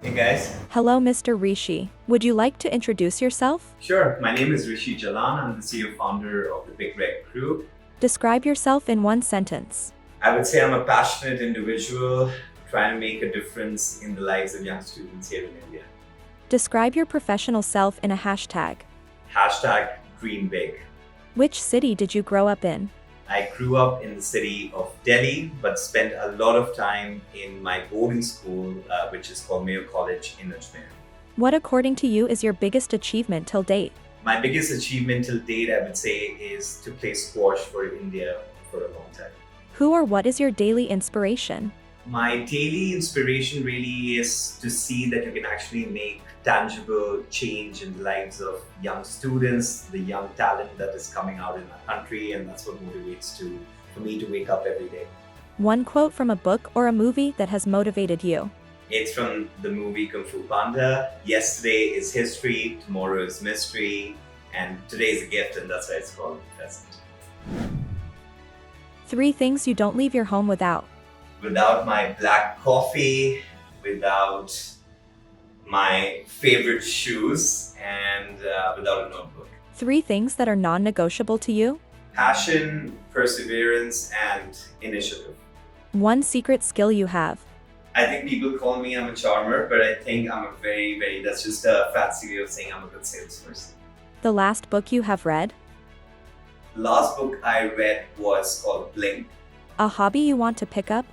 Hey guys. Hello, Mr. Rishi. Would you like to introduce yourself? Sure, my name is Rishi Jalan. I'm the CEO founder of the Big Red Group. Describe yourself in one sentence. I would say I'm a passionate individual trying to make a difference in the lives of young students here in India. Describe your professional self in a hashtag. Hashtag Dream Big. Which city did you grow up in? I grew up in the city of Delhi, but spent a lot of time in my boarding school, which is called Mayo College in Ajmer. What, according to you, is your biggest achievement till date? My biggest achievement till date, I would say, is to play squash for India for a long time. Who or what is your daily inspiration? My daily inspiration really is to see that you can actually make tangible change in the lives of young students, the young talent that is coming out in our country, and that's what motivates for me to wake up every day. One quote from a book or a movie that has motivated you. It's from the movie Kung Fu Panda. Yesterday is history, tomorrow is mystery, and today is a gift, and that's why it's called present. 3 things you don't leave your home without. Without my black coffee, without my favorite shoes, and without a notebook. 3 things that are non-negotiable to you. Passion, perseverance, and initiative. 1 secret skill you have. I think people call me I'm a charmer, but I think I'm a very, that's just a fancy way of saying I'm a good salesperson. The last book you have read. The last book I read was called Blink. A hobby you want to pick up.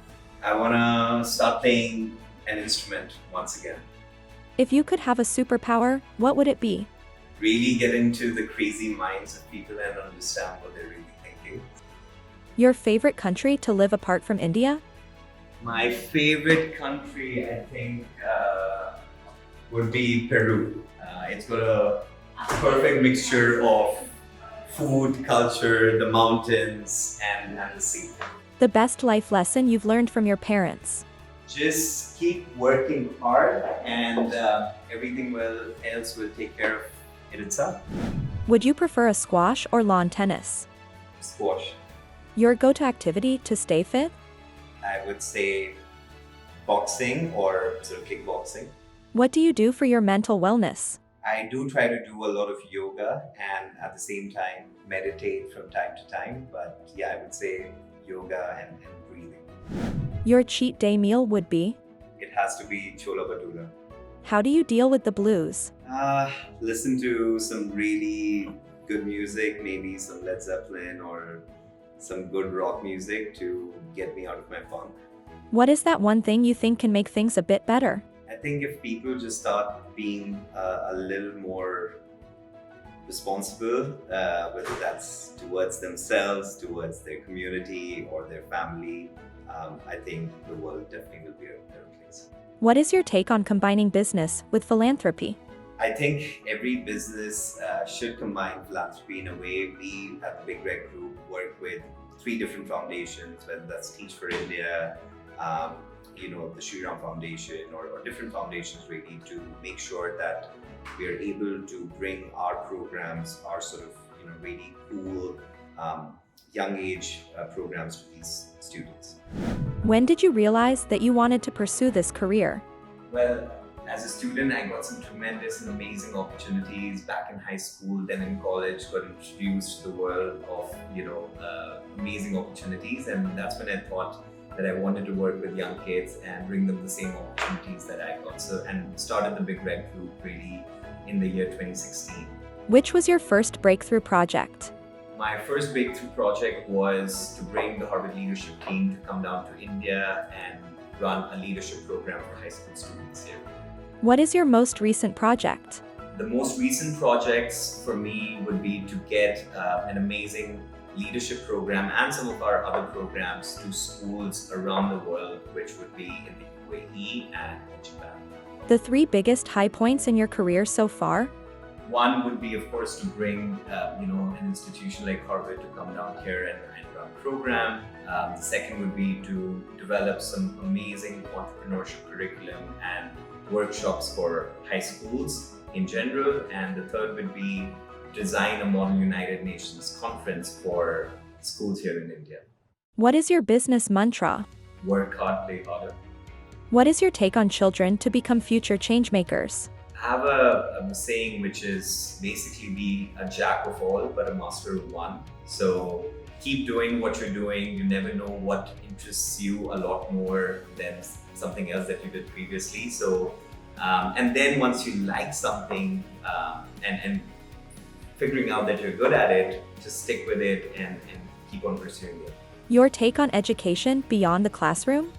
I want to start playing an instrument once again. If you could have a superpower, what would it be? Really get into the crazy minds of people and understand what they're really thinking. Your favorite country to live apart from India? My favorite country, I think, would be Peru. It's got a perfect mixture of food, culture, the mountains, and the sea. The best life lesson you've learned from your parents? Just keep working hard, and everything else will take care of it itself. Would you prefer a squash or lawn tennis? Squash. Your go-to activity to stay fit? I would say boxing or sort of kickboxing. What do you do for your mental wellness? I do try to do a lot of yoga and at the same time meditate from time to time. But yeah, I would say yoga and breathing. Your cheat day meal would be? It has to be chola bhatura. How do you deal with the blues? Listen to some really good music, maybe some Led Zeppelin or some good rock music to get me out of my funk. What is that one thing you think can make things a bit better? I think if people just start being a little more responsible, whether that's towards themselves, towards their community or their family, I think the world definitely will be a better place. What is your take on combining business with philanthropy? I think every business should combine philanthropy in a way. We at the Big Red Group work with 3 different foundations, whether that's Teach for India, the Shri Ram Foundation or different foundations really to make sure that we are able to bring our programs, our sort of really cool young age programs to these students. When did you realize that you wanted to pursue this career? Well, as a student, I got some tremendous and amazing opportunities back in high school, then in college, got introduced to the world of, amazing opportunities. And that's when I thought that I wanted to work with young kids and bring them the same opportunities that I got. And started the Big Red Group really in the year 2016. Which was your first breakthrough project? My first breakthrough project was to bring the Harvard leadership team to come down to India and run a leadership program for high school students here. What is your most recent project? The most recent projects for me would be to get an amazing leadership program and some of our other programs to schools around the world, which would be in the UAE and in Japan. The 3 biggest high points in your career so far? One would be, of course, to bring an institution like Harvard to come down here and run a program. The second would be to develop some amazing entrepreneurship curriculum and workshops for high schools in general. And the third would be design a model United Nations conference for schools here in India. What is your business mantra? Work hard, play harder. What is your take on children to become future changemakers? I have a saying which is basically be a jack of all but a master of one. So keep doing what you're doing. You never know what interests you a lot more than something else that you did previously. So and then once you like something and figuring out that you're good at it, just stick with it and keep on pursuing it. Your take on education beyond the classroom?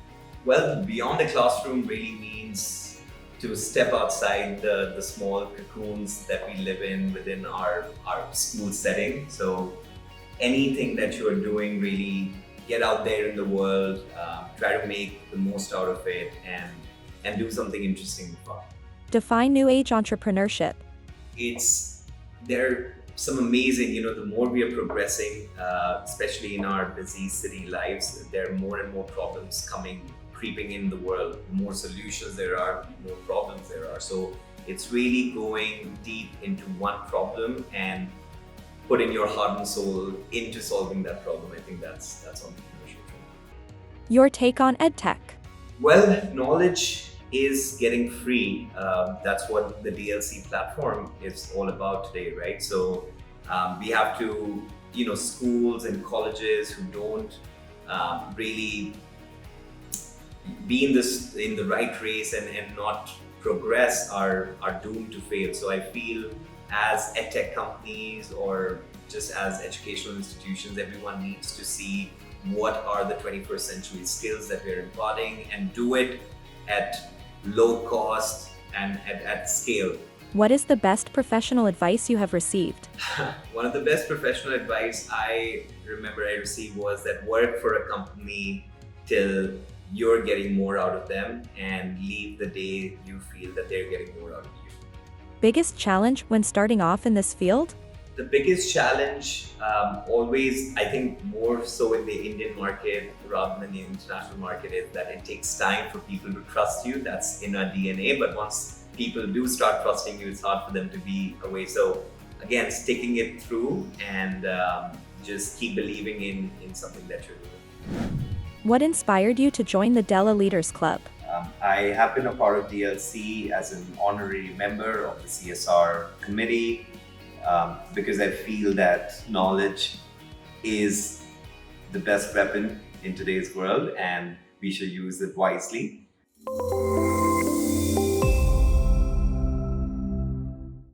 Well, beyond the classroom really means to step outside the small cocoons that we live in within our school setting. So anything that you're doing, really get out there in the world, try to make the most out of it and do something interesting and fun. Define new age entrepreneurship. There are some amazing, the more we are progressing, especially in our busy city lives, there are more and more problems creeping in the world. The more solutions there are, the more problems there are. So it's really going deep into one problem and putting your heart and soul into solving that problem. I think that's entrepreneurship. Your take on edtech. Well, knowledge is getting free. That's what the DLC platform is all about today, right? So we have to, schools and colleges who don't really be in the right race and not progress are doomed to fail. So I feel as edtech companies or just as educational institutions, everyone needs to see what are the 21st century skills that we're imparting and do it at low cost and at scale. What is the best professional advice you have received? One of the best professional advice I remember I received was that work for a company till you're getting more out of them and leave the day you feel that they're getting more out of you. Biggest challenge when starting off in this field? The biggest challenge, always, I think more so in the Indian market rather than the international market, is that it takes time for people to trust you. That's in our DNA, but once people do start trusting you, it's hard for them to be away. So again, sticking it through and just keep believing in something that you're doing. What inspired you to join the Della Leaders Club? I have been a part of DLC as an honorary member of the CSR committee because I feel that knowledge is the best weapon in today's world and we should use it wisely.